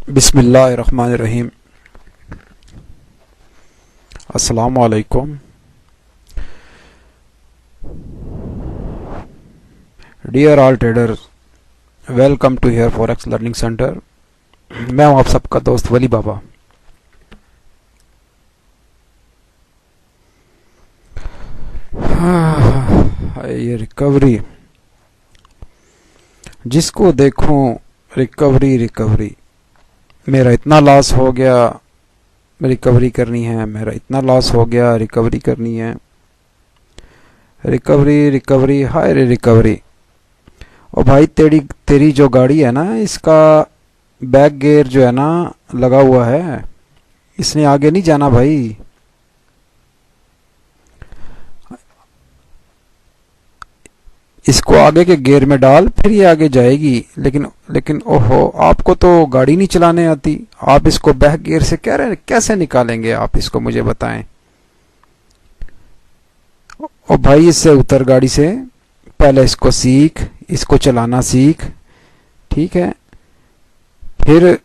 बिस्मिल्लाहिर्रहमानिर्रहीम। अस्सलामु अलैकुम। Dear all traders, welcome to here forex learning centre. मैं हूं आप सबका दोस्त वली बाबा। ये रिकवरी, जिसको देखूं रिकवरी रिकवरी। मेरा इतना लॉस हो गया, रिकवरी करनी है। मेरा इतना लॉस हो गया, रिकवरी करनी है। रिकवरी रिकवरी, हाय रे रिकवरी। और भाई तेरी जो गाड़ी है ना, इसका बैक गियर जो है ना लगा हुआ है, इसने आगे नहीं जाना भाई। इसको आगे के गियर में डाल, फिर ये आगे जाएगी। लेकिन ओहो, आपको तो गाड़ी नहीं चलाने आती, आप इसको बैक गियर से कैसे निकालेंगे? आप इसको मुझे बताएं। और भाई इससे उतर गाड़ी से, पहले इसको सीख, इसको चलाना सीख, ठीक है? फिर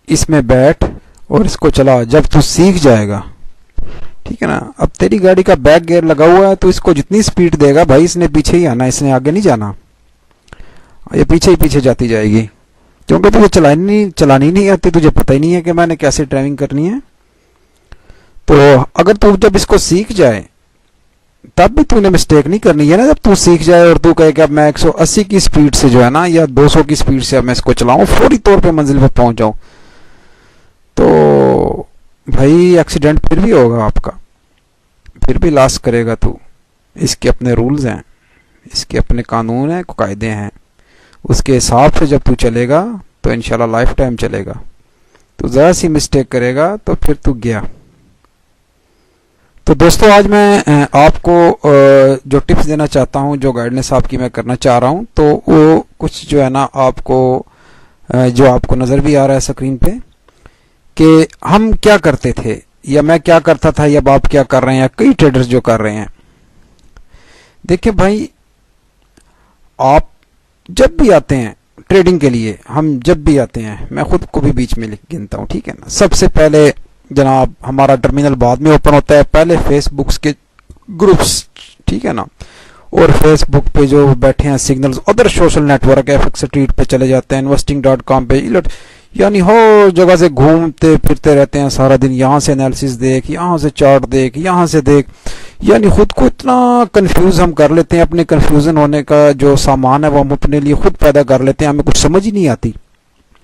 इसमें बैठ और इसको चला। जब तू सीख जाएगा, ठीक है ना। अब तेरी गाड़ी का बैक गियर लगा हुआ है, तो इसको जितनी स्पीड देगा भाई, इसने पीछे ही आना, इसने आगे नहीं जाना। ये पीछे ही पीछे जाती जाएगी, क्योंकि तुझे चलानी नहीं आती, तुझे पता ही नहीं है कि मैंने कैसे ड्राइविंग करनी है। तो अगर तू जब इसको सीख जाए, तब भी तूने मिस्टेक नहीं करनी है ना। जब तू सीख जाए और तू कहे कि अब मैं 180 की स्पीड से जो है ना, या 200 की स्पीड से अब मैं इसको चलाऊं, फौरी तौर पे मंजिल पर पहुंच जाऊं, तो भाई एक्सीडेंट फिर भी होगा आपका, फिर भी लॉस करेगा तू। इसके अपने रूल्स हैं, इसके अपने कानून हैं, कायदे हैं। उसके हिसाब से जब तू चलेगा तो इंशाल्लाह लाइफ टाइम चलेगा। तो ज़रा सी मिस्टेक करेगा तो फिर तू गया। तो दोस्तों, आज मैं आपको जो टिप्स देना चाहता हूं, जो गाइडेंस आपकी मैं करना चाह रहा हूं, तो वो कुछ जो है ना आपको जो आपको नज़र भी आ रहा है स्क्रीन पे, कि हम क्या करते थे, या मैं क्या करता था, या आप क्या कर रहे हैं, या कई ट्रेडर्स जो कर रहे हैं। देखिए भाई, आप जब भी आते हैं ट्रेडिंग के लिए, हम जब भी आते हैं, मैं खुद को भी बीच में गिनता हूं, ठीक है ना। सबसे पहले जनाब हमारा टर्मिनल बाद में ओपन होता है, पहले फेसबुक के ग्रुप्स, ठीक है ना। और फेसबुक पे जो बैठे हैं signals, other social network, FX street पे चले जाते हैं, इन्वेस्टिंग.com पे, यानी हर जगह से घूमते फिरते रहते हैं सारा दिन। यहाँ से एनालिसिस देख, यहाँ से चार्ट देख, यहाँ से देख, यानी खुद को इतना कंफ्यूज हम कर लेते हैं। अपने कंफ्यूजन होने का जो सामान है वो हम अपने लिए खुद पैदा कर लेते हैं, हमें कुछ समझ ही नहीं आती।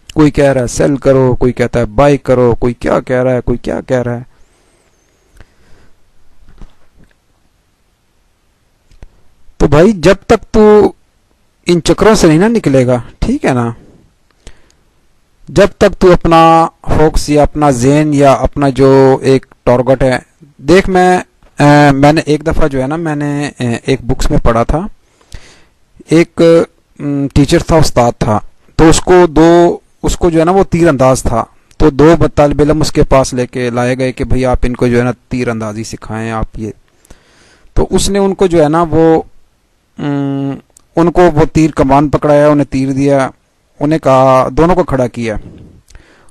कोई कह रहा है सेल करो, कोई कहता है बाय करो, कोई क्या कह रहा है, कोई क्या कह रहा है। तो भाई जब तक तू इन चक्रों से नहीं ना निकलेगा, ठीक है ना, जब तक तू अपना फोकस या अपना ज़हन या अपना जो एक टारगेट है देख। मैंने एक दफ़ा जो है ना, मैंने एक बुक्स में पढ़ा था, एक टीचर था, उस्ताद था, तो उसको जो है ना वो तीर अंदाज था। तो दो तालिब इल्म उसके पास लेके लाए गए कि भाई आप इनको जो है ना तीर अंदाजी सिखाएं आप ये। तो उसने उनको जो है ना उनको वो तीर कमान पकड़ाया, उन्हें तीर दिया, उन्हें कहा, दोनों को खड़ा किया।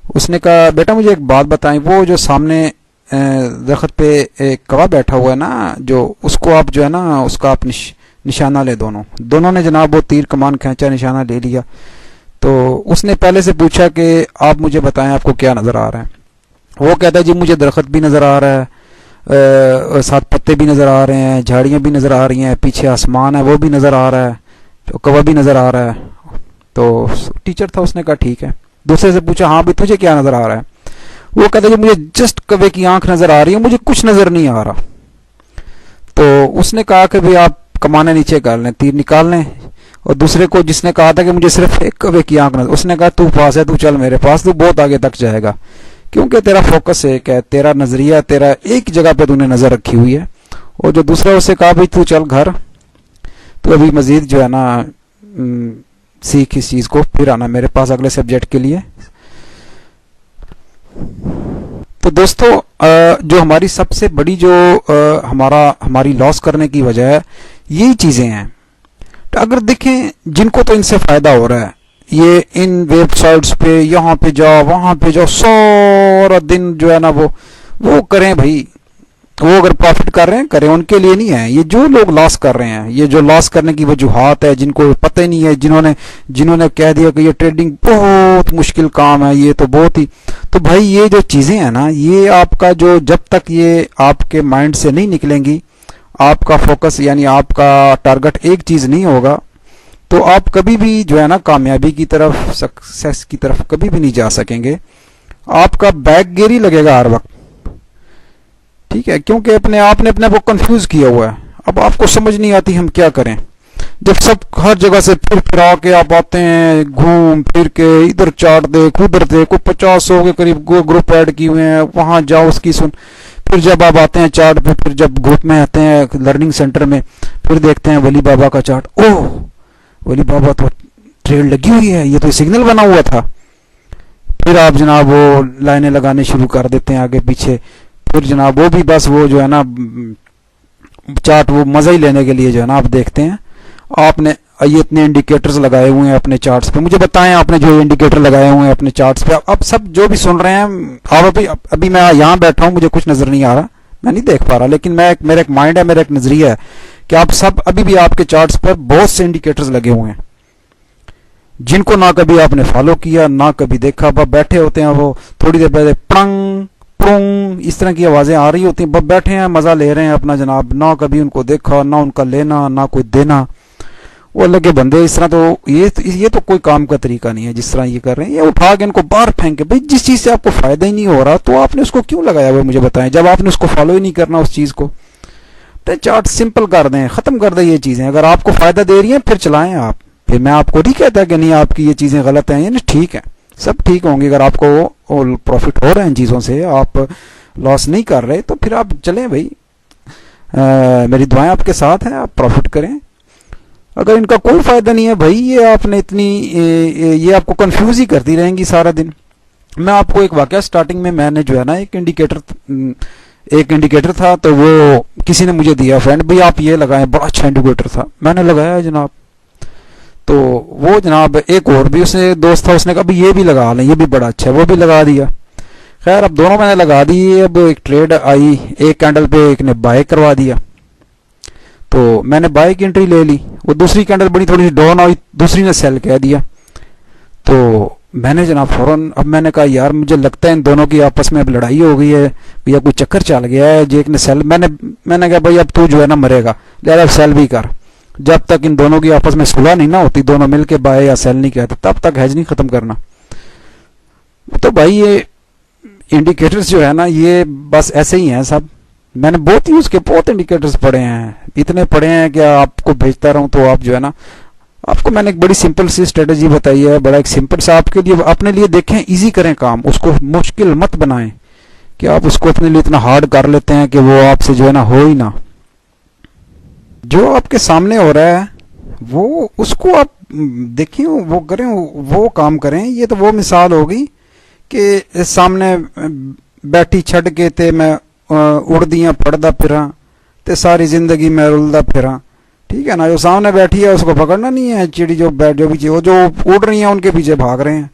उसने कहा बेटा मुझे एक बात बताएं, वो जो सामने दरख्त पे एक कौवा बैठा हुआ है ना, जो उसको आप जो है ना उसका आप निशाना ले। दोनों ने जनाब वो तीर कमान खींचा, निशाना ले लिया। तो उसने पहले से पूछा कि आप मुझे बताएं आपको क्या नज़र आ रहा है। वो कहता है जी मुझे दरख्त भी नज़र आ रहा है, साथ पत्ते भी नज़र आ रहे हैं, झाड़ियाँ भी नज़र आ रही हैं, पीछे आसमान है वो भी नज़र आ रहा है, कौवा भी नज़र आ रहा है। तो टीचर था, उसने कहा ठीक है। दूसरे से पूछा हाँ भी तुझे क्या नज़र आ रहा है? वो कहता है मुझे जस्ट कौवे की आंख नज़र आ रही है, मुझे कुछ नज़र नहीं आ रहा। तो उसने कहा कि भाई आप कमाने नीचे कर लें, तीर निकाल लें। और दूसरे को, जिसने कहा था कि मुझे सिर्फ एक कौवे की आंख नज़र, उसने कहा तू पास है, तू चल मेरे पास, तू बहुत आगे तक जाएगा, क्योंकि तेरा फोकस एक है, तेरा नज़रिया, तेरा एक जगह पे तूने नज़र रखी हुई है। और जो दूसरा उससे कहा भाई तू चल घर, तो अभी मजीद जो है ना सीख इस चीज़ को, फिर आना मेरे पास अगले सब्जेक्ट के लिए। तो दोस्तों, जो हमारी सबसे बड़ी जो हमारी लॉस करने की वजह है, यही चीज़ें हैं। तो अगर देखें जिनको तो इनसे फ़ायदा हो रहा है, ये इन वेबसाइट्स पे यहाँ पे जाओ वहां पे जाओ, सारा दिन जो है ना वो करें भाई। वो अगर प्रॉफिट कर रहे हैं करें, उनके लिए नहीं है। ये जो लोग लॉस कर रहे हैं, ये जो लॉस करने की वजूहात है, जिनको पता ही नहीं है, जिन्होंने कह दिया कि ये ट्रेडिंग बहुत मुश्किल काम है, ये तो बहुत ही, तो भाई ये जो चीजें हैं ना, ये आपका जो जब तक ये आपके माइंड से नहीं निकलेंगी, आपका फोकस यानी आपका टारगेट एक चीज नहीं होगा, तो आप कभी भी जो है ना कामयाबी की तरफ, सक्सेस की तरफ कभी भी नहीं जा सकेंगे। आपका बैक गियर ही लगेगा हर वक्त, ठीक है, क्योंकि आपने अपने को कंफ्यूज किया हुआ है। अब आपको समझ नहीं आती हम क्या करें, जब सब हर जगह से फिर फिरा के आप आते हैं, घूम फिर के इधर चार्ट देख उधर देख, कोई 50 के करीब ग्रुप ऐड किए हुए हैं, वहां जाओ उसकी सुन। फिर जब आप आते हैं चार्ट पे, फिर जब ग्रुप में आते हैं लर्निंग सेंटर में, फिर देखते हैं वली बाबा का चार्ट, ओह वली बाबा तो ट्रेड लगी हुई है, ये तो सिग्नल बना हुआ था। फिर आप जनाब वो लाइनें लगाने शुरू कर देते हैं आगे पीछे। फिर जनाब वो भी बस वो जो है ना चार्ट वो मजा ही लेने के लिए जो है ना आप देखते हैं। आपने ये इतने इंडिकेटर्स लगाए हुए हैं अपने चार्ट्स पे, मुझे बताएं आपने जो इंडिकेटर लगाए हुए हैं अपने चार्ट्स पे। अब सब जो भी सुन रहे हैं आप, अभी मैं यहाँ बैठा हूँ, मुझे कुछ नजर नहीं आ रहा, मैं नहीं देख पा रहा, लेकिन मेरा एक माइंड है, मेरा एक नजरिया है कि आप सब अभी भी आपके चार्ट्स पर बहुत से इंडिकेटर्स लगे हुए हैं, जिनको ना कभी आपने फॉलो किया ना कभी देखा। अब बैठे होते हैं, वो थोड़ी देर पहले प्लंग प्लुंग इस तरह की आवाजें आ रही होती हैं, बस बैठे हैं मजा ले रहे हैं अपना जनाब, ना कभी उनको देखा ना उनका लेना ना कोई देना। वो अल्लाह के बंदे इस तरह तो ये तो कोई काम का तरीका नहीं है जिस तरह ये कर रहे हैं। ये उठा के इनको बाहर फेंक के, भाई जिस चीज से आपको फायदा ही नहीं हो रहा तो आपने उसको क्यों लगाया हुआ मुझे बताएं, जब आपने उसको फॉलो ही नहीं करना उस चीज को। तो चार्ट सिंपल कर दें, खत्म कर दें ये चीजें, अगर आपको फायदा दे रही हैं फिर चलाएं आप। फिर मैं आपको नहीं कहता कि नहीं आपकी ये चीजें गलत हैं, यानी ठीक है, सब ठीक होंगी। अगर आपको प्रॉफिट हो रहे हैं इन चीजों से, आप लॉस नहीं कर रहे, तो फिर आप चलें भाई। मेरी दुआएं आपके साथ हैं, आप प्रॉफिट करें। अगर इनका कोई फायदा नहीं है भाई, ये आपने इतनी ये आपको कंफ्यूज ही करती रहेंगी सारा दिन। मैं आपको एक वाकया, स्टार्टिंग में मैंने जो है ना एक इंडिकेटर था, तो वो किसी ने मुझे दिया, फ्रेंड भाई आप ये लगाएं, बड़ा अच्छा इंडिकेटर था, मैंने लगाया जनाब। तो वो जनाब एक और भी उसने दोस्त था, उसने कहा भाई ये भी लगा लें, ये भी बड़ा अच्छा है, वो भी लगा दिया। खैर अब दोनों मैंने लगा दिए। अब एक ट्रेड आई, एक कैंडल पे एक ने बाय करवा दिया, तो मैंने बाय की एंट्री ले ली। वो दूसरी कैंडल बड़ी थोड़ी सी डाउन आई, दूसरी ने सेल कह दिया। तो मैंने जनाब फौरन, अब मैंने कहा यार मुझे लगता है इन दोनों की आपस में अब लड़ाई हो गई है भैया, कोई चक्कर चल गया है, जो एक ने सेल, मैंने कहा भाई अब तू जो है ना मरेगा, लिहाजा सेल भी कर। जब तक इन दोनों की आपस में सुलह नहीं ना होती, दोनों मिलके बाय या सेल नहीं कहते, तब तक हेज नहीं खत्म करना। तो भाई ये इंडिकेटर्स जो है ना ये बस ऐसे ही हैं सब। मैंने बहुत यूज के बहुत इंडिकेटर्स पढ़े हैं, इतने पढ़े हैं कि आपको भेजता रहूं तो आप जो है ना, आपको मैंने एक बड़ी सिंपल सी स्ट्रेटेजी बताई है, बड़ा एक सिंपल सा आपके लिए, अपने लिए देखें, इजी करें काम, उसको मुश्किल मत बनाएं कि आप उसको अपने लिए इतना हार्ड कर लेते हैं कि वो आपसे जो है ना हो ही ना। जो आपके सामने हो रहा है वो उसको आप देखें, वो करें, वो काम करें। ये तो वो मिसाल होगी कि सामने बैठी छड़ के ते मैं उड़दियां पड़दा फिरा ते सारी जिंदगी मैं रुलदा फिरा, ठीक है ना। जो सामने बैठी है उसको पकड़ना नहीं है, चिड़ी जो भी जो उड़ रही है उनके पीछे भाग रहे हैं,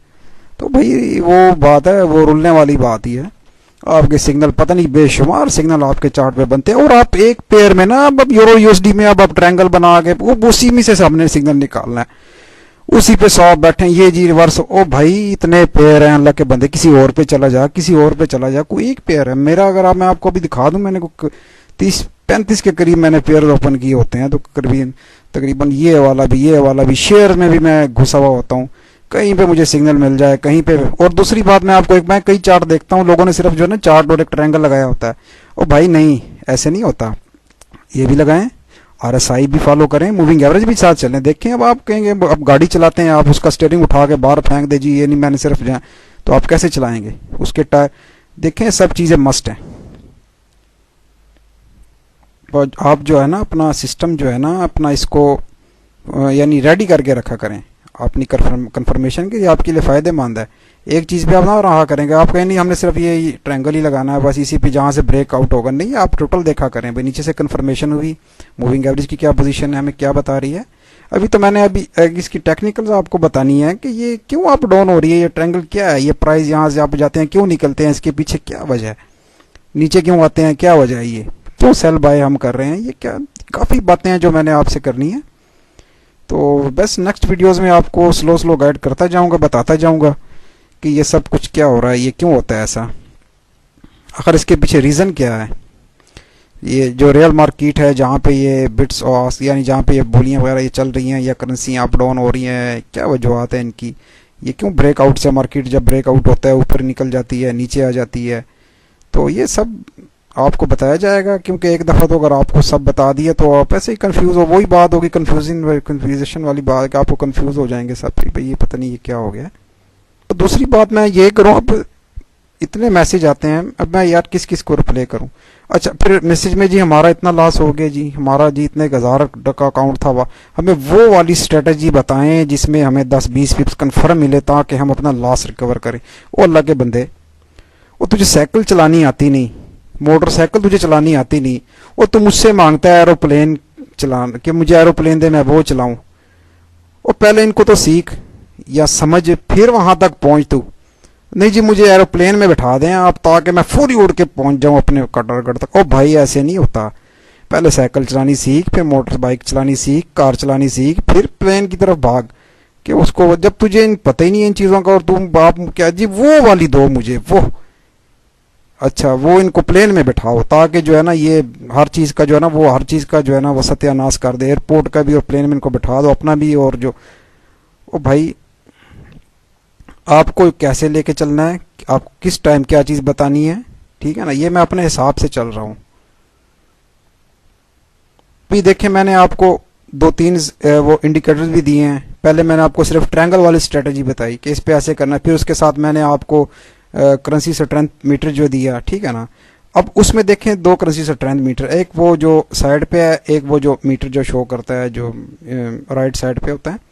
तो भाई वो बात है, वो रुलने वाली बात ही है। आपके सिग्नल पता नहीं बेशुमार सिग्नल आपके चार्ट पे बनते हैं, और आप एक पेयर में ना, अब यूरो यूएसडी में अब आप ट्रायंगल बना के वो उसी में से सामने सिग्नल निकालना है, उसी पे 100 बैठे, ये जी रिवर्स। ओ भाई इतने पेयर हैं अल्लाह के बंदे, किसी और पे चला जा, किसी और पे चला जा, कोई एक पेयर है मेरा। अगर मैं आपको अभी दिखा दूं, मैंने 30-35 के करीब मैंने पेयर ओपन किए होते हैं, तो तकरीबन ये वाला भी शेयर में भी मैं घुसा हुआ होता हूँ, कहीं पे मुझे सिग्नल मिल जाए कहीं पे। और दूसरी बात मैं आपको मैं कई चार्ट देखता हूँ, लोगों ने सिर्फ जो है ना चार्ट और एक ट्रायंगल लगाया होता है। ओ भाई नहीं, ऐसे नहीं होता, ये भी लगाएं, RSI भी फॉलो करें, मूविंग एवरेज भी साथ चलें। देखें अब आप कहेंगे अब गाड़ी चलाते हैं, आप उसका स्टीयरिंग उठा के बाहर फेंक दे जी, ये नहीं मैंने सिर्फ जाए, तो आप कैसे चलाएंगे? उसके टायर देखें, सब चीज़ें मस्ट हैं। आप जो है ना अपना सिस्टम जो है ना अपना इसको यानी रेडी करके रखा करें अपनी कंफर्मेशन की, आपके लिए फ़ायदेमंद है। एक चीज़ पे आप ना रहा करेंगे, आप कहें नहीं हमने सिर्फ ये ट्रायंगल ही लगाना है बस, इसी पे जहाँ से ब्रेकआउट होगा, नहीं, आप टोटल देखा करें भाई, नीचे से कंफर्मेशन हुई, मूविंग एवरेज की क्या पोजीशन है, हमें क्या बता रही है, अभी तो मैंने अभी इसकी टेक्निकल्स आपको बतानी है कि ये क्यों अप डाउन हो रही है, ये ट्रायंगल क्या है, ये प्राइस यहाँ से आप जाते हैं क्यों निकलते हैं, इसके पीछे क्या वजह है, नीचे क्यों आते हैं, क्या वजह है, ये क्यों सेल बाय हम कर रहे हैं, ये क्या, काफ़ी बातें हैं जो मैंने आपसे करनी है। तो बस नेक्स्ट वीडियोस में आपको स्लो स्लो गाइड करता जाऊंगा, बताता जाऊंगा कि ये सब कुछ क्या हो रहा है, ये क्यों होता है ऐसा, आखिर इसके पीछे रीज़न क्या है। ये जो रियल मार्केट है जहाँ पे ये बिट्स और यानी जहाँ पे ये बोलियाँ वगैरह ये चल रही हैं या करेंसी अप डाउन हो रही हैं, क्या वजूहत है इनकी, ये क्यों ब्रेकआउट से मार्केट जब ब्रेकआउट होता है ऊपर निकल जाती है नीचे आ जाती है, तो ये सब आपको बताया जाएगा। क्योंकि एक दफ़ा तो अगर आपको सब बता दिया तो आप ऐसे ही कंफ्यूज हो, वही बात होगी कन्फ्यूजन वाली बात कि आपको कंफ्यूज हो जाएंगे सब, भाई ये पता नहीं ये क्या हो गया। तो दूसरी बात मैं ये करूँ, अब इतने मैसेज आते हैं, अब मैं यार किस किस को रिप्लाई करूं। अच्छा फिर मैसेज में जी हमारा इतना लॉस हो गया जी, हमारा जी इतने 1000 का अकाउंट था, वह हमें वो वाली स्ट्रेटजी बताएं जिसमें हमें 10-20 पिप्स कन्फर्म मिले ताकि हम अपना लॉस रिकवर करें। वो अल्लाह के बंदे, वो तुझे साइकिल चलानी आती नहीं, मोटरसाइकिल तुझे चलानी आती नहीं, वो तू मुझसे मांगता है एरोप्लेन चला कि मुझे एरोप्लेन दे मैं वो चलाऊं। वो पहले इनको तो सीख या समझ फिर वहां तक पहुंच तू। नहीं जी मुझे एरोप्लेन में बैठा दें आप ताकि मैं फुली उड़ के पहुंच जाऊं अपने कटरगढ़ तक। ओ भाई ऐसे नहीं होता, पहले साइकिल चलानी सीख, फिर मोटर बाइक चलानी सीख, कार चलानी सीख, फिर प्लेन की तरफ भाग। कि उसको जब तुझे पता ही नहीं है इन चीज़ों का और तुम बाप क्या जी वो वाली दो मुझे वो, अच्छा वो इनको प्लेन में बैठाओ ताकि जो है ना ये हर चीज़ का जो है ना वो हर चीज़ का जो है ना वो सत्यानाश कर दे, एयरपोर्ट का भी और प्लेन में इनको बैठा दो अपना भी। और जो ओ भाई आपको कैसे लेके चलना है, आपको किस टाइम क्या चीज़ बतानी है, ठीक है ना, ये मैं अपने हिसाब से चल रहा हूँ। अभी देखें मैंने आपको 2-3 वो इंडिकेटर्स भी दिए हैं। पहले मैंने आपको सिर्फ ट्रायंगल वाली स्ट्रेटजी बताई कि इस पे ऐसे करना है, फिर उसके साथ मैंने आपको करेंसी स्ट्रेंथ मीटर जो दिया, ठीक है ना। अब उसमें देखें 2 करेंसी स्ट्रेंथ मीटर, एक वो जो साइड पे है, एक वो जो मीटर जो शो करता है जो राइट साइड पे होता है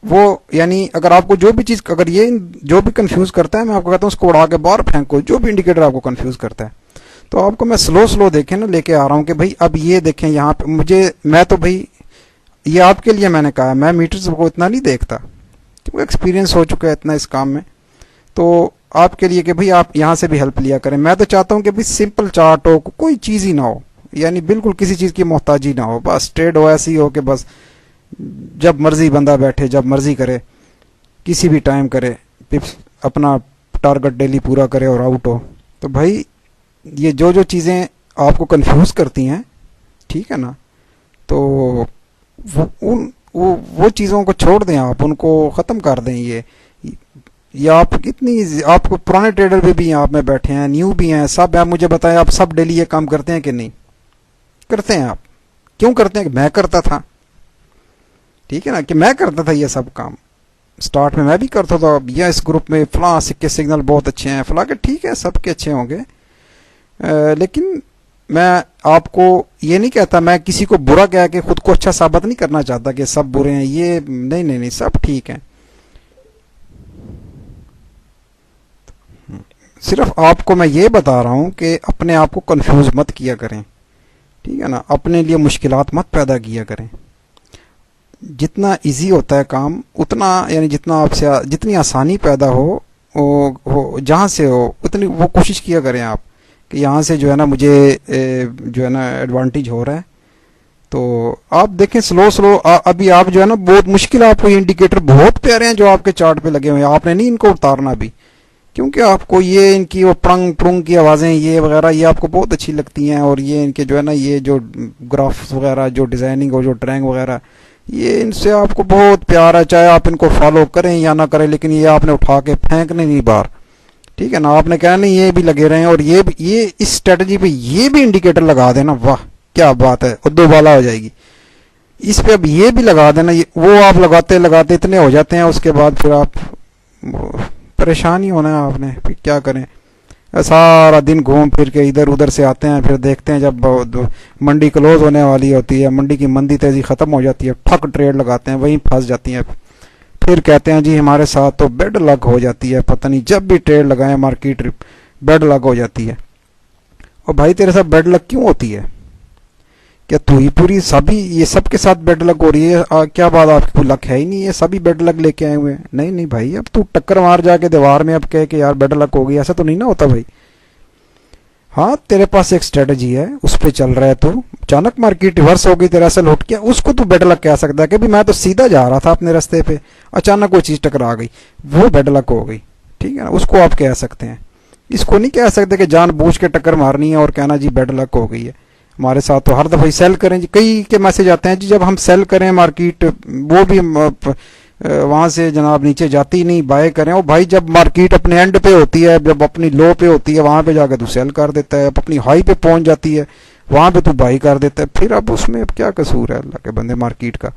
वो। यानी अगर आपको जो भी चीज़, अगर ये जो भी कंफ्यूज करता है मैं आपको कहता हूँ उसको उड़ा के बाहर फेंको, जो भी इंडिकेटर आपको कंफ्यूज करता है। तो आपको मैं स्लो स्लो देखें ना लेके आ रहा हूँ कि भाई अब ये देखें यहाँ पे मुझे, मैं तो भाई ये आपके लिए मैंने कहा मैं मीटर्स को इतना नहीं देखता क्योंकि एक्सपीरियंस हो चुका है इतना इस काम में। तो आपके लिए कि भाई आप यहाँ से भी हेल्प लिया करें। मैं तो चाहता हूँ कि भाई सिंपल चार्ट हो, कोई चीज़ ही ना हो, यानी बिल्कुल किसी चीज़ की मोहताजी ना हो, बस ट्रेड हो ऐसी हो कि बस जब मर्जी बंदा बैठे जब मर्जी करे किसी भी टाइम करे, पिप्स अपना टारगेट डेली पूरा करे और आउट हो। तो भाई ये जो जो चीज़ें आपको कंफ्यूज करती हैं, ठीक है ना, तो वो चीज़ों को छोड़ दें, आप उनको ख़त्म कर दें। ये आप इतनी आपको पुराने ट्रेडर भी यहाँ में बैठे हैं, न्यू भी हैं, सब आप मुझे बताएं आप सब डेली ये काम करते हैं कि नहीं करते हैं? आप क्यों करते हैं? मैं करता था, ठीक है ना, कि मैं करता था ये सब काम, स्टार्ट में मैं भी करता था। अब यह इस ग्रुप में फलां सिक्के सिग्नल बहुत अच्छे हैं फलां के, ठीक है सबके अच्छे होंगे, लेकिन मैं आपको ये नहीं कहता, मैं किसी को बुरा कह के खुद को अच्छा साबित नहीं करना चाहता कि सब बुरे हैं, ये नहीं नहीं नहीं, सब ठीक है। सिर्फ आपको मैं ये बता रहा हूँ कि अपने आप को कंफ्यूज मत किया करें, ठीक है ना, अपने लिए मुश्किलात मत पैदा किया करें। जितना इजी होता है काम उतना, यानी जितना आपसे जितनी आसानी पैदा हो जहाँ से हो उतनी वो कोशिश किया करें आप कि यहाँ से जो है ना मुझे जो है ना एडवांटेज हो रहा है। तो आप देखें स्लो स्लो अभी आप जो है ना बहुत मुश्किल, आपको ये इंडिकेटर बहुत प्यारे हैं जो आपके चार्ट पे लगे हुए हैं, आपने नहीं इनको उतारना भी, क्योंकि आपको ये इनकी वो प्रंग प्रुंग की आवाज़ें ये वगैरह ये आपको बहुत अच्छी लगती हैं। और ये इनके जो है ना ये जो ग्राफ्स वगैरह जो डिज़ाइनिंग और जो ड्राइंग वगैरह ये इनसे आपको बहुत प्यार है, चाहे आप इनको फॉलो करें या ना करें, लेकिन ये आपने उठा के फेंकने नहीं बाहर, ठीक है ना। आपने कहना नहीं ये भी लगे रहे और ये इस स्ट्रेटजी पे ये भी इंडिकेटर लगा देना, वाह क्या बात है, और दोबाला हो जाएगी। इस पे अब ये भी लगा देना, ये वो आप लगाते लगाते इतने हो जाते हैं, उसके बाद फिर आप परेशान ही होना है आपने, फिर क्या करें। सारा दिन घूम फिर के इधर उधर से आते हैं, फिर देखते हैं जब मंडी क्लोज होने वाली होती है, मंडी की मंदी तेजी ख़त्म हो जाती है, ठक ट्रेड लगाते हैं, वहीं फंस जाती हैं। फिर कहते हैं जी हमारे साथ तो बेड लक हो जाती है, पता नहीं जब भी ट्रेड लगाए मार्केट बेड लक हो जाती है। और भाई तेरे साथ बेड लक क्यों होती है? क्या तू ही पूरी सभी ये सबके साथ बेड लक हो रही है? क्या बात, आपकी कोई लक है ही नहीं है, सभी बेड लक लेके आए हुए हैं? नहीं नहीं भाई, अब तू टक्कर मार जाके दीवार में अब कह के यार बेड लक हो गई, ऐसा तो नहीं ना होता भाई। हाँ, तेरे पास एक स्ट्रेटजी है, उस पे चल रहा है तू, अचानक मार्केट रिवर्स हो गई, तेरा असल उठ गया, उसको तू बेड लक कह सकता है कि भी मैं तो सीधा जा रहा था अपने रास्ते पे, अचानक कोई चीज टकरा गई, वो बेड लक हो गई। ठीक है ना, उसको आप कह सकते हैं। इसको नहीं कह सकते कि जानबूझ के टक्कर मारनी है और कहना जी बेड लक हो गई है। हमारे साथ तो हर दफा ही सेल करें जी, कई के मैसेज आते हैं जी जब हम सेल करें मार्केट, वो भी वहां से जनाब नीचे जाती नहीं, बाय करें। और भाई जब मार्केट अपने एंड पे होती है, जब अपनी लो पे होती है, वहां पे जाकर तू सेल कर देता है, अपनी हाई पे पहुंच जाती है, वहां पे तू बाई कर देता है। फिर अब उसमें अब क्या कसूर है अल्लाह के बंदे, मार्केट का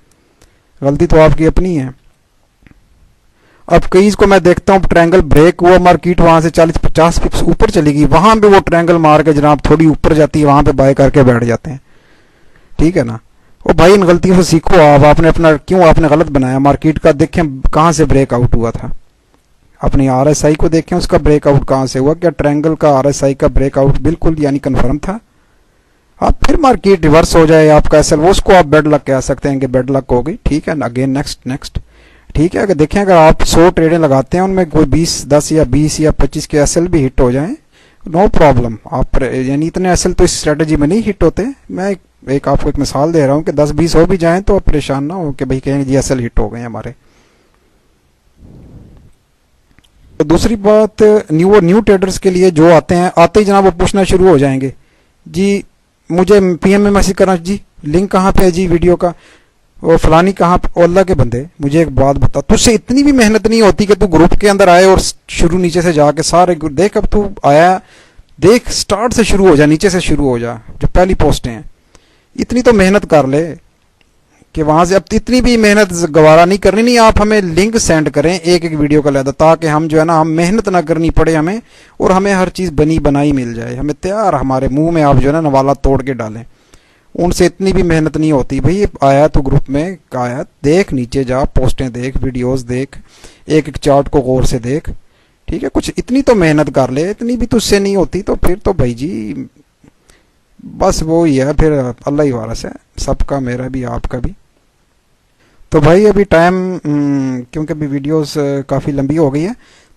गलती तो आपकी अपनी है। अब कई को मैं देखता हूँ ट्रायंगल ब्रेक हुआ, मार्केट वहां से 40-50 पिप्स ऊपर चली गई, वहां पे वो ट्रायंगल मार के जनाब थोड़ी ऊपर जाती है, वहां पे बाय करके बैठ जाते हैं। ठीक है ना, ओ भाई इन गलतियों से सीखो आप। आपने अपना क्यों आपने गलत बनाया मार्केट का, देखें कहां से ब्रेकआउट हुआ था, अपनी आरएसआई को देखें उसका ब्रेकआउट कहां से हुआ। क्या ट्रायंगल का आरएसआई का ब्रेकआउट बिल्कुल यानी कंफर्म था? आप फिर मार्केट रिवर्स हो जाए आपका एसएल, वो उसको आप बेड लक कह सकते हैं कि बेड लक हो गई। ठीक है ना, अगेन नेक्स्ट नेक्स्ट। ठीक है, अगर देखें अगर आप 100 ट्रेडें लगाते हैं, उनमें कोई 10 या 20 या 25 के एसएल भी हिट हो जाएं, नो प्रॉब्लम। आप यानी इतने एसएल तो इस स्ट्रेटजी में नहीं हिट होते। मैं एक आपको एक मिसाल दे रहा हूं कि 10-20 हो भी जाएं तो आप परेशान ना हो कि भाई कहेंगे जी एसएल हिट हो गए हमारे। तो दूसरी बात, न्यू ट्रेडर्स के लिए जो आते हैं, आते ही जनाब वो पूछना शुरू हो जाएंगे जी मुझे पीएम में मैसेज करना जी, लिंक कहाँ पे है जी वीडियो का, वो फलानी कहाँ पे। अल्लाह के बंदे मुझे एक बात बता, तुझसे इतनी भी मेहनत नहीं होती कि तू ग्रुप के अंदर आए और शुरू नीचे से जाके सारे देख, अब तू आया देख स्टार्ट से शुरू हो जा, नीचे से शुरू हो जा, जो पहली पोस्टें हैं इतनी तो मेहनत कर ले कि वहां से। अब इतनी भी मेहनत गवारा नहीं करनी, नहीं आप हमें लिंक सेंड करें एक एक वीडियो का लेदा, ताकि हम जो है ना हम मेहनत ना करनी पड़े हमें, और हमें हर चीज बनी बनाई मिल जाए, हमें तैयार हमारे मुंह में आप जो है ना नवाला तोड़ के डालें। उनसे इतनी भी मेहनत नहीं होती भाई। आया तो ग्रुप में आया, देख नीचे जा, पोस्टें देख, वीडियोस देख, एक एक चार्ट को गौर से देख। ठीक है, कुछ इतनी तो मेहनत कर ले, इतनी भी तुझसे नहीं होती तो फिर तो भाई जी बस वो ही है, फिर अल्लाह ही वारस है सबका, मेरा भी आपका भी। तो भाई अभी टाइम क्योंकि अभी वीडियोस काफ़ी लंबी हो गई है,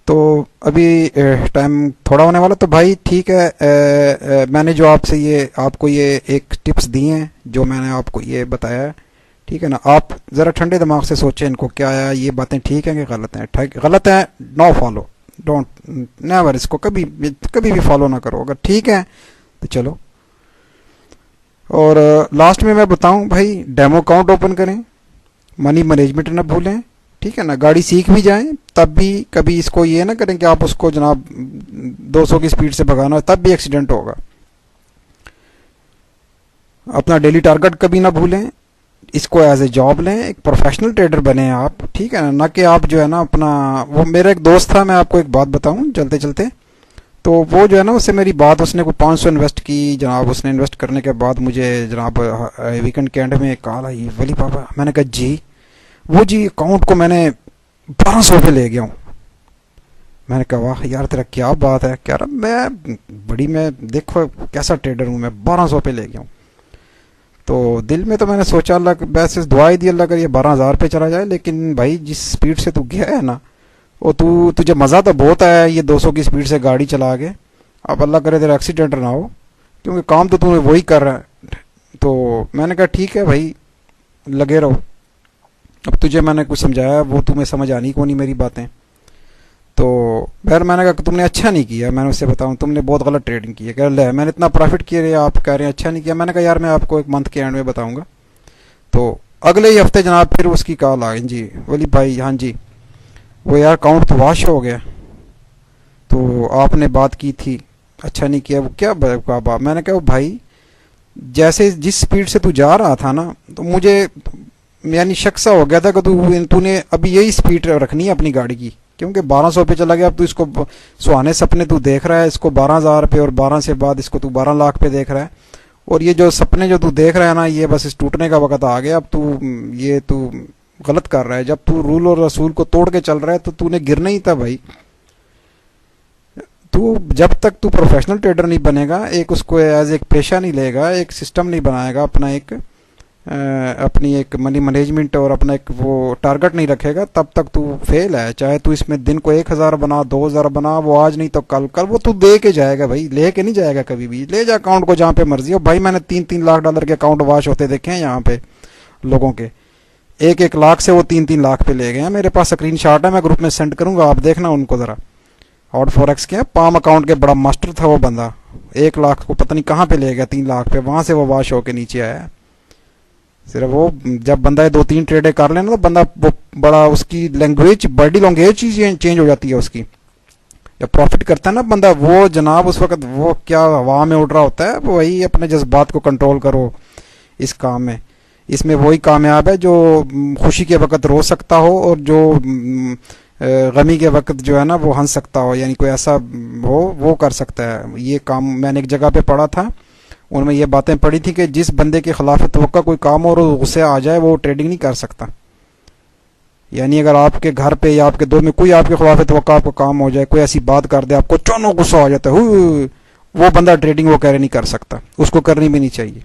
तो अभी टाइम थोड़ा होने वाला। तो भाई ठीक है, मैंने जो आपसे ये आपको ये एक टिप्स दी हैं, जो मैंने आपको ये बताया है, ठीक है ना, आप ज़रा ठंडे दिमाग से सोचें इनको, क्या है ये बातें ठीक हैं कि गलत हैं। ठीक गलत है नो फॉलो, डोंट नेवर, इसको कभी कभी भी फॉलो ना करो। अगर ठीक है तो चलो। और लास्ट में मैं बताऊं भाई, डेमो अकाउंट ओपन करें, मनी मैनेजमेंट ना भूलें। ठीक है ना, गाड़ी सीख भी जाएं तब भी कभी इसको ये ना करें कि आप उसको जनाब 200 की स्पीड से भगाना, तब भी एक्सीडेंट होगा। अपना डेली टारगेट कभी ना भूलें, इसको एज ए जॉब लें, एक प्रोफेशनल ट्रेडर बने आप। ठीक है ना कि आप जो है ना अपना, वो मेरा एक दोस्त था, मैं आपको एक बात बताऊं चलते चलते, तो वो जो है ना उससे मेरी बात, उसने कोई 500 इन्वेस्ट की जनाब, उसने इन्वेस्ट करने के बाद मुझे जनाब वीकेंड के एंड में कॉल आई, वली पापा, मैंने कहा जी, वो जी अकाउंट को मैंने 1200 पे ले गया हूँ। मैंने कहा वाह यार तेरा क्या बात है, कह रहा मैं देखो कैसा ट्रेडर हूँ, मैं 1200 पे ले गया हूँ। तो दिल में तो मैंने सोचा अल्लाह वैसे दुआ ही दी अल्लाह कर ये 12,000 पे चला जाए, लेकिन भाई जिस स्पीड से तू गया है ना, वो तुझे मज़ा तो बहुत आया ये 200 की स्पीड से गाड़ी चला के। अब अल्लाह करे तेरा एक्सीडेंट ना हो, क्योंकि काम तो तूने वही कर रहा है। तो मैंने कहा ठीक है भाई लगे रहो। अब तुझे मैंने कुछ समझाया, वो तुम्हें समझ आनी को नहीं मेरी बातें। तो खैर मैंने कहा तुमने अच्छा नहीं किया, मैंने उससे बताऊं तुमने बहुत गलत ट्रेडिंग की है। कह ले मैंने इतना प्रॉफिट किया, आप कह रहे हैं अच्छा नहीं किया। मैंने कहा यार मैं आपको एक मंथ के एंड में बताऊंगा। तो अगले ही हफ्ते जनाब फिर उसकी कॉल आ गई, जी बोली भाई हाँ जी वो यार अकाउंट तो वॉश हो गया, तो आपने बात की थी अच्छा नहीं किया। वो क्या बात? मैंने कहा भाई जैसे जिस स्पीड से तू जा रहा था ना, तो मुझे यानी शक सा हो गया था कि तूने अभी यही स्पीड रखनी है अपनी गाड़ी की, क्योंकि 1200 पे चला गया। अब तू इसको सुहाने सपने तू देख रहा है, इसको 12,000 पे, और 12 से बाद इसको तू 12 लाख पे देख रहा है। और ये जो सपने जो तू देख रहा है ना, ये बस इस टूटने का वक्त आ गया। अब तू गलत कर रहा है। जब तू रूल और रसूल को तोड़ के चल रहा है तो तूने गिरना ही था भाई। तू जब तक तू प्रोफेशनल ट्रेडर नहीं बनेगा, एक उसको एज एक पेशा नहीं लेगा, एक सिस्टम नहीं बनाएगा, अपना एक अपनी एक मनी मैनेजमेंट और अपना एक वो टारगेट नहीं रखेगा, तब तक तू फेल है। चाहे तू इसमें दिन को 1,000 बना, 2,000 बना, वो आज नहीं तो कल, कल वो तू दे के जाएगा भाई, लेके नहीं जाएगा कभी भी। ले जा अकाउंट को जहाँ पे मर्जी हो भाई। मैंने 3-3 लाख डॉलर के अकाउंट वॉश होते देखे हैं यहाँ पे लोगों के, 1-1 लाख से वो 3-3 लाख पे ले गए हैं। मेरे पास स्क्रीन शॉट है, मैं ग्रुप में सेंड करूंगा, आप देखना उनको ज़रा। और फॉरेक्स के पाम अकाउंट के बड़ा मास्टर था वो बंदा, 1 लाख को पता नहीं कहाँ पे ले गया, 3 लाख पे, वहां से वो वॉश होके नीचे आया। सिर्फ वो जब बंदा 2-3 ट्रेडें कर लेना तो बंदा वो बड़ा, उसकी लैंग्वेज, बॉडी लैंग्वेज चीज चेंज हो जाती है उसकी। जब प्रॉफिट करता है ना बंदा, वो जनाब उस वक्त वो क्या हवा में उड़ रहा होता है। वही अपने जज्बात को कंट्रोल करो इस काम में। इसमें वही कामयाब है जो खुशी के वक्त रो सकता हो और जो गमी के वक्त जो है ना वो हंस सकता हो, यानी कोई ऐसा हो वो कर सकता है ये काम। मैंने एक जगह पे पढ़ा था, उनमें ये बातें पढ़ी थी कि जिस बंदे के खिलाफ तवक्का कोई काम हो और गुस्से आ जाए वो ट्रेडिंग नहीं कर सकता। यानी अगर आपके घर पे या आपके दो में कोई आपके खिलाफ तवक्का आपको काम हो जाए, कोई ऐसी बात कर दे, आपको अचानक गुस्सा आ जाता है, वो बंदा ट्रेडिंग वो कैरी नहीं कर सकता, उसको करनी भी नहीं चाहिए।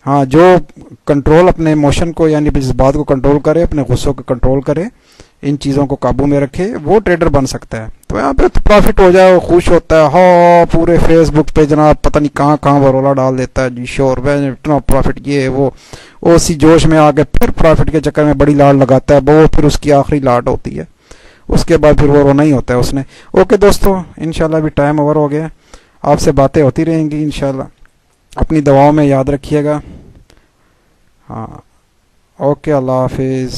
हाँ, जो कंट्रोल अपने इमोशन को यानी जज्बात को कंट्रोल करे, अपने गुस्सों को कंट्रोल करे, इन चीज़ों को काबू में रखे, वो ट्रेडर बन सकता है। तो यहाँ पे तो प्रॉफिट हो जाए वो खुश होता है, हाँ पूरे फेसबुक पे जनाब पता नहीं कहाँ कहाँ बरोला डाल देता है जी, श्योर मैं इतना प्रॉफिट ये वो उसी जोश में आके फिर प्रॉफिट के चक्कर में बड़ी लाट लगाता है, वो फिर उसकी आखिरी लाट होती है, उसके बाद फिर वो रोना ही होता है उसने। ओके दोस्तों, इंशाल्लाह अभी टाइम ओवर हो गया, आपसे बातें होती रहेंगी इंशाल्लाह। अपनी दवाओं में याद रखिएगा। हाँ, ओके, अल्लाह हाफिज़।